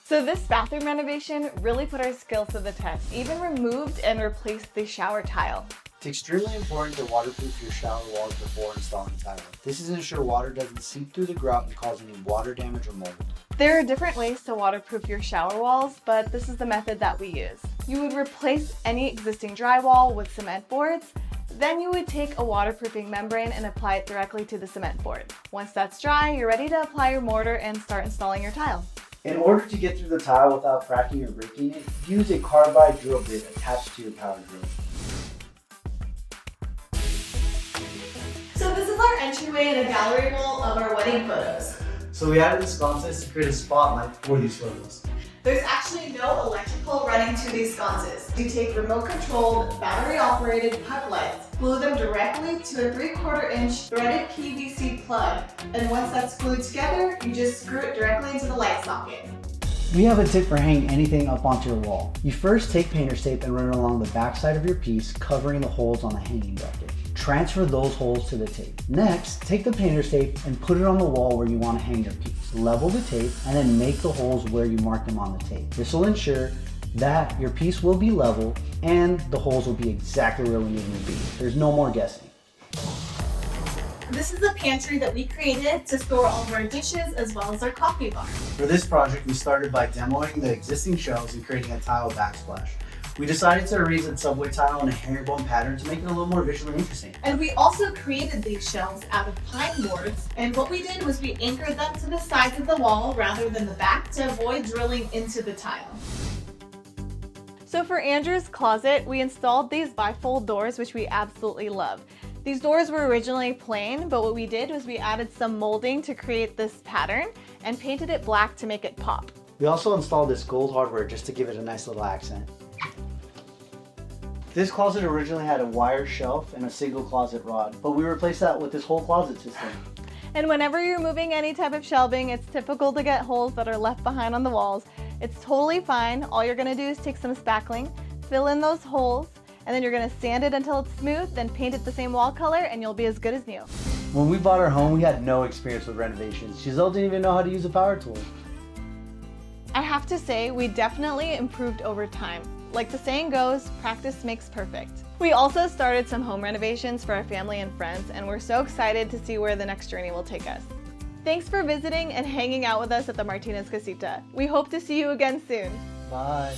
So this bathroom renovation really put our skills to the test, even removed and replaced the shower tile. It's extremely important to waterproof your shower walls before installing tile. This is to ensure water doesn't seep through the grout and cause any water damage or mold. There are different ways to waterproof your shower walls, but this is the method that we use. You would replace any existing drywall with cement boards. Then you would take a waterproofing membrane and apply it directly to the cement board. Once that's dry, you're ready to apply your mortar and start installing your tile. In order to get through the tile without cracking or breaking it, use a carbide drill bit attached to your power drill. So this is our entryway and a gallery wall of our wedding photos. So we added the sconces to create a spotlight for these photos. There's actually no electrical running to these sconces. You take remote-controlled, battery-operated puck lights, glue them directly to a 3/4 inch threaded PVC plug, and once that's glued together, you just screw it directly into the light socket. We have a tip for hanging anything up onto your wall. You first take painter's tape and run it along the back side of your piece, covering the holes on the hanging bracket. Transfer those holes to the tape. Next, take the painter's tape and put it on the wall where you want to hang your piece. Level the tape and then make the holes where you mark them on the tape. This will ensure that your piece will be level and the holes will be exactly where we need them to be. There's no more guessing. This is a pantry that we created to store all of our dishes as well as our coffee bar. For this project, we started by demoing the existing shelves and creating a tile backsplash. We decided to arrange the subway tile in a herringbone pattern to make it a little more visually interesting. And we also created these shelves out of pine boards. And what we did was we anchored them to the sides of the wall rather than the back to avoid drilling into the tile. So for Andrew's closet, we installed these bifold doors, which we absolutely love. These doors were originally plain, but what we did was we added some molding to create this pattern and painted it black to make it pop. We also installed this gold hardware just to give it a nice little accent. This closet originally had a wire shelf and a single closet rod, but we replaced that with this whole closet system. And whenever you're moving any type of shelving, it's typical to get holes that are left behind on the walls. It's totally fine. All you're gonna do is take some spackling, fill in those holes, and then you're gonna sand it until it's smooth, then paint it the same wall color, and you'll be as good as new. When we bought our home, we had no experience with renovations. Jessell didn't even know how to use a power tool. I have to say, we definitely improved over time. Like the saying goes, practice makes perfect. We also started some home renovations for our family and friends, and we're so excited to see where the next journey will take us. Thanks for visiting and hanging out with us at the Martinez Casita. We hope to see you again soon. Bye.